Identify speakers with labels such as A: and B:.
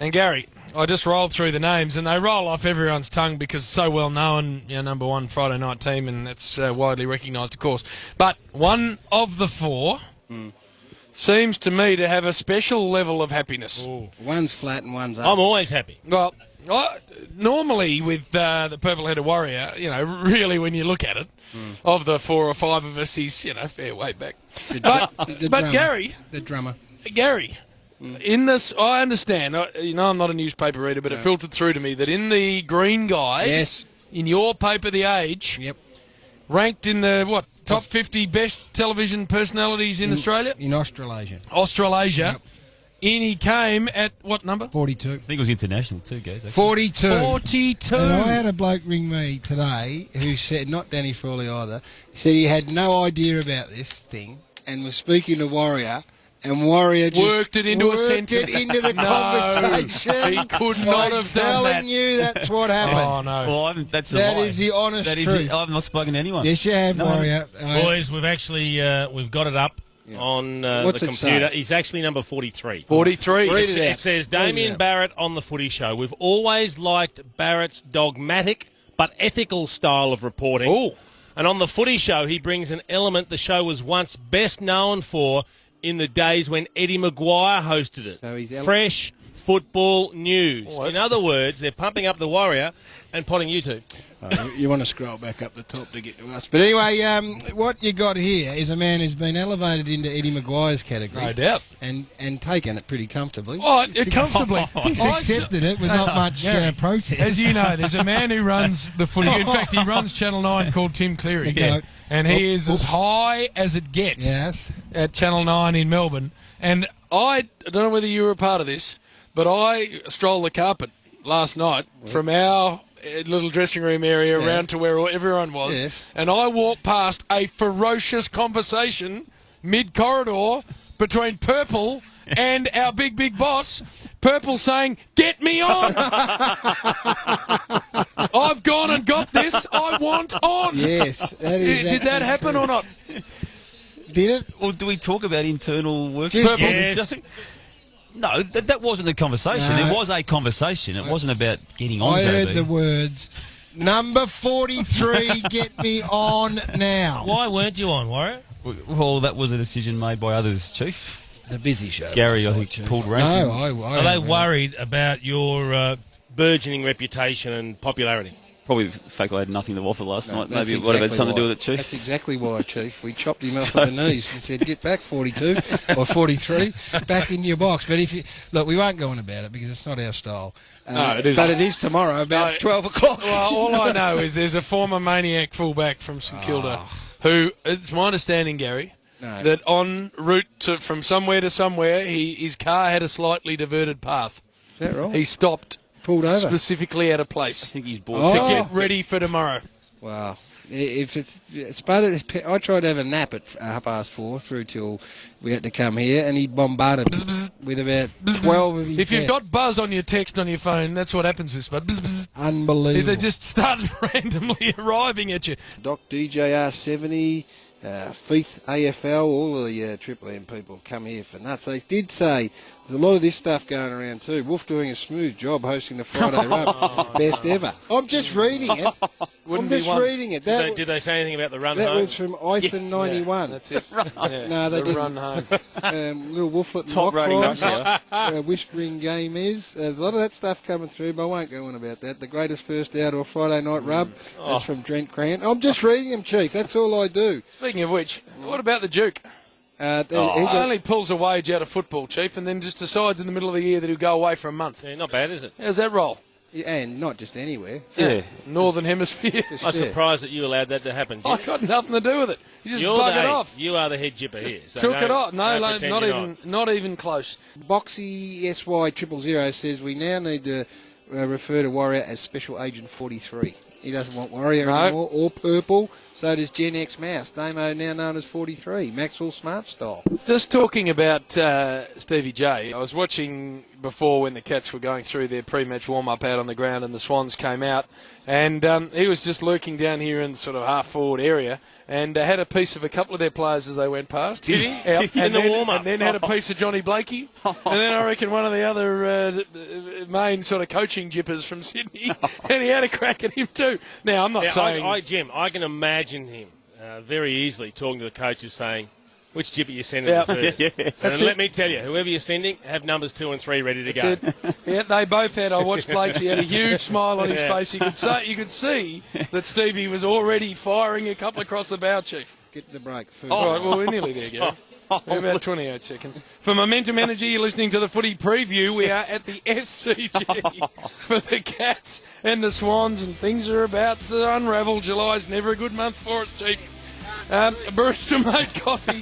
A: And Garry, I just rolled through the names, and they roll off everyone's tongue because so well known, number one Friday night team, and that's widely recognised, of course. But one of the four seems to me to have a special level of happiness.
B: Ooh. One's flat and one's up.
C: I'm always happy.
A: Well, normally with the purple-headed warrior, really when you look at it, of the 4 or 5 of us, he's, fair way back. But Garry...
B: The drummer.
A: Garry... In this, I understand, I'm not a newspaper reader, but it filtered through to me that in the Green Guide, in your paper, The Age, ranked in the, top 50 best television personalities in Australia?
B: In Australasia.
A: Australasia.
B: Yep.
A: In he came at what number?
B: 42.
D: I think it was international too, guys.
B: 42.
A: 42.
B: And I had a bloke ring me today who said, not Danny Frawley either, he said he had no idea about this thing and was speaking to Warrior. And Warrior just
A: worked it into a sentence.
B: Worked it into the conversation.
A: He could not have done that.
B: I'm telling you, that's what happened.
A: Oh, no.
D: Well, that
B: is the honest truth.
D: I've not spoken to anyone.
B: Yes, you have, Warrior.
C: Boys, we've actually we've got it up on the computer. He's actually number 43.
A: 43.
C: It says, Damian Barrett on the Footy Show. We've always liked Barrett's dogmatic but ethical style of reporting.
A: Ooh.
C: And on the Footy Show, he brings an element the show was once best known for in the days when Eddie Maguire hosted it.
B: So he's
C: fresh football news.
A: Oh,
C: in other words, they're pumping up the Warrior and potting you two.
B: You want to scroll back up the top to get to us. But anyway, what you got here is a man who's been elevated into Eddie Maguire's category.
A: No doubt.
B: And taken it pretty comfortably.
A: Oh, comfortably.
B: He's accepted it with not much protest.
A: As you know, there's a man who runs the footy. In fact, he runs Channel 9 called Tim Cleary. And he is as high as it gets at Channel 9 in Melbourne. And I don't know whether you were a part of this, but I strolled the carpet last night from our little dressing room area around to where everyone was, and I walked past a ferocious conversation mid-corridor between Purple and our big boss. Purple saying, "Get me on! I've gone and got this. I want on."
B: Yes, that is.
A: Did that happen or not?
B: Did it?
D: Or do we talk about internal work?
C: Yes.
D: No, that wasn't the conversation.
B: No.
D: It was a conversation. It wasn't about getting on.
B: I heard the words, "Number 43, get me on now."
C: Why weren't you on, Warrior?
D: Well, that was a decision made by others, Chief.
B: A busy show.
D: Garry, I think, pulled rank.
B: No,
C: Are they worried about your burgeoning reputation and popularity?
D: Probably the fact I had nothing to offer last night. Maybe it
B: exactly
D: would have had something to do with it, Chief.
B: That's exactly why, Chief. We chopped him off the knees and said, "Get back, 42 or 43, back in your box." But if you look, we won't go on about it because it's not our style.
A: No, it is.
B: But it is tomorrow about 12 o'clock.
A: Well, all I know is there's a former maniac fullback from St Kilda who, it's my understanding, Garry, that en route from somewhere to somewhere, his car had a slightly diverted path.
B: Is that right?
A: He stopped.
B: Pulled over.
A: Specifically at a place.
D: I think he's bored.
A: To get ready for tomorrow.
B: Wow. If it's Spud, I tried to have a nap at 4:30 through till we had to come here, and he bombarded me with about 12 of his.
A: If you've got buzz on your text on your phone, that's what happens with Spud.
B: Unbelievable.
A: They just start randomly arriving at you.
B: Doc DJR70, Feith AFL, all of the Triple M people have come here for nuts. They did say there's a lot of this stuff going around too. Wolf doing a smooth job hosting the Friday Rub. Best ever. I'm just reading it. Reading it.
C: Did they say anything about the run
B: that
C: home?
B: That was from Ethan 91.
A: That's it.
B: No, they didn't.
A: Run home.
B: Little Wolflet and
D: Top rating
B: Lockfries, Whispering Game is. There's a lot of that stuff coming through, but I won't go on about that. The greatest first outdoor Friday night rub. That's from Trent Cran. I'm just reading them, Chief. That's all I do.
A: Speaking of which, what about the Duke?
B: He
A: only pulls a wage out of football, Chief, and then just decides in the middle of the year that he'll go away for a month.
C: Yeah, not bad, is it?
A: How's that roll?
B: And not just anywhere.
A: Yeah. Northern Hemisphere.
C: I'm surprised that you allowed that to happen.
A: I got nothing to do with it. You just bug it off.
C: You are the head jipper here. So
A: took it off. No, not even close.
B: Boxy SY000 says we now need to refer to Warrior as Special Agent 43. He doesn't want Warrior anymore, or Purple. So does Gen X Mouse. Damo now known as 43. Maxwell Smart Style.
A: Just talking about Stevie J, I was watching before when the Cats were going through their pre-match warm-up out on the ground and the Swans came out, and he was just lurking down here in sort of half-forward area and had a piece of a couple of their players as they went past.
C: Did he? In the warm-up.
A: And then had a piece of Johnny Blakey. And then I reckon one of the other main sort of coaching jippers from Sydney, and he had a crack at him too. Now, I'm not saying...
C: Jim, I can imagine him very easily talking to the coaches saying, which jipper you sending first? And let me tell you, whoever you're sending, have numbers 2 and 3 ready to go.
A: Yeah, they both had. I watched Blakes. He had a huge smile on his face. You could see that Stevie was already firing a couple across the bow, Chief.
B: Get the break.
A: All right, well, we're nearly there, Garry. We're about 28 seconds. For Momentum Energy, you're listening to the footy preview. We are at the SCG for the Cats and the Swans, and things are about to unravel. July's never a good month for us, Chief. Barista Made Coffee